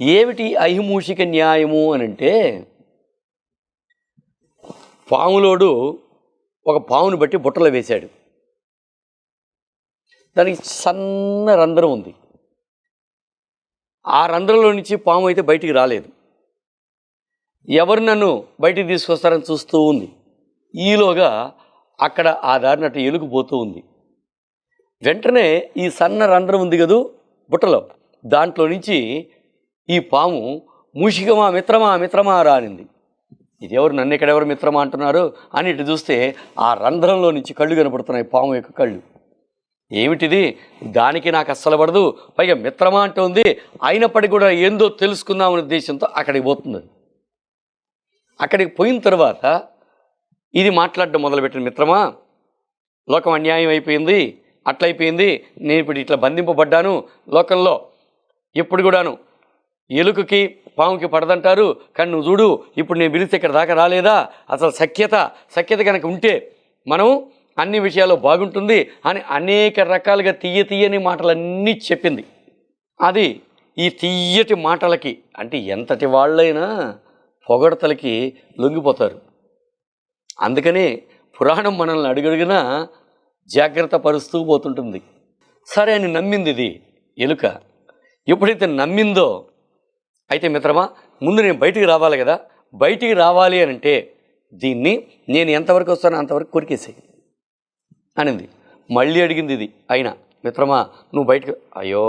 ఏమిటి ఐహిమూషిక న్యాయము అని అంటే, పాములోడు ఒక పామును బట్టి బుట్టలో వేశాడు. దానికి సన్న రంధ్రం ఉంది. ఆ రంధ్రంలో నుంచి పాము అయితే బయటికి రాలేదు. ఎవరు నన్ను బయటికి తీసుకొస్తారని చూస్తూ ఉంది. ఈలోగా అక్కడ ఆ దారిన అటు ఎలుగు పోతూ ఉంది. వెంటనే ఈ సన్న రంధ్రం ఉంది కదూ బుట్టలో, దాంట్లో నుంచి ఈ పాము మూషికమా మిత్రమా మిత్రమా రానింది. ఇది ఎవరు, నన్ను ఎక్కడెవరు మిత్రమా అంటున్నారు అని ఇటు చూస్తే ఆ రంధ్రంలో నుంచి కళ్ళు కనపడుతున్నాయి, పాము యొక్క కళ్ళు. ఏమిటిది, దానికి నాకు అస్సలు పడదు, పైగా మిత్రమా అంటుంది, అయినప్పటికీ కూడా ఏందో తెలుసుకుందామనే ఉద్దేశంతో అక్కడికి పోతుంది. అక్కడికి పోయిన తర్వాత ఇది మాట్లాడడం మొదలుపెట్టిన, మిత్రమా లోకం అన్యాయం అయిపోయింది, అట్లయిపోయింది, నేను ఇప్పుడు ఇట్లా బంధింపబడ్డాను, లోకంలో ఎప్పుడు కూడాను ఎలుకకి పాముకి పడదంటారు, కానీ నువ్వు చూడు ఇప్పుడు నేను పిలిస్తే ఇక్కడ దాకా రాలేదా, అసలు సఖ్యత కనుక ఉంటే మనం అన్ని విషయాల్లో బాగుంటుంది అని అనేక రకాలుగా తీయని మాటలన్నీ చెప్పింది. అది ఈ తీయటి మాటలకి, అంటే ఎంతటి వాళ్ళైనా పొగడతలకి లొంగిపోతారు. అందుకనే పురాణం మనల్ని అడుగడుగునా జాగ్రత్త పరుస్తూ పోతుంటుంది. సరే అని నమ్మింది ఇది ఎలుక. ఎప్పుడైతే నమ్మిందో, అయితే మిత్రమా ముందు నేను బయటికి రావాలి కదా, బయటికి రావాలి అని అంటే దీన్ని నేను ఎంతవరకు వస్తానో అంతవరకు కొరికేసాయి అనింది. మళ్ళీ అడిగింది ఇది, అయినా మిత్రమా నువ్వు బయటకు, అయ్యో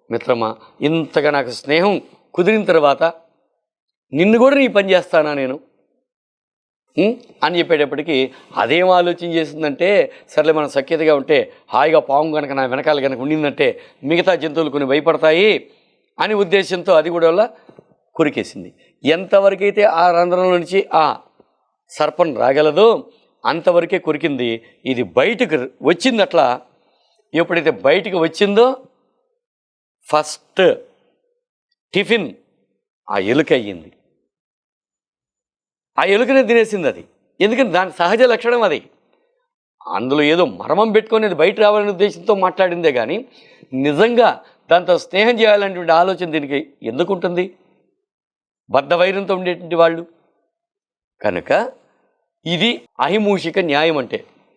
మిత్రమా ఇంతగా నాకు స్నేహం కుదిరిన తర్వాత నిన్ను కూడా నీ పని చేస్తానా నేను అని చెప్పేటప్పటికీ అదేం ఆలోచన చేసిందంటే, సర్లే మనం సఖ్యతగా ఉంటే హాయిగా పాము కనుక నా వెనకాల కనుక ఉండిందంటే మిగతా జంతువులు కొన్ని భయపడతాయి అని ఉద్దేశంతో అది కూడా వల్ల కొరికేసింది. ఎంతవరకైతే ఆ రంధ్రంలో నుంచి ఆ సర్పం రాగలదో అంతవరకే కొరికింది. ఇది బయటకు వచ్చింది. అట్లా ఎప్పుడైతే బయటికి వచ్చిందో ఫస్ట్ టిఫిన్ ఆ ఎలుక అయ్యింది. ఆ ఎలుకనే తినేసింది అది. ఎందుకంటే దాని సహజ లక్షణం అది. అందులో ఏదో మర్మం పెట్టుకొని అది బయట రావాలనే ఉద్దేశంతో మాట్లాడిందే కానీ నిజంగా దాంతో స్నేహం చేయాలనేటువంటి ఆలోచన దీనికి ఎందుకు ఉంటుంది? బద్ధవైరంతో ఉండేటువంటి వాళ్ళు కనుక ఇది అహిమూషిక న్యాయం అంటే.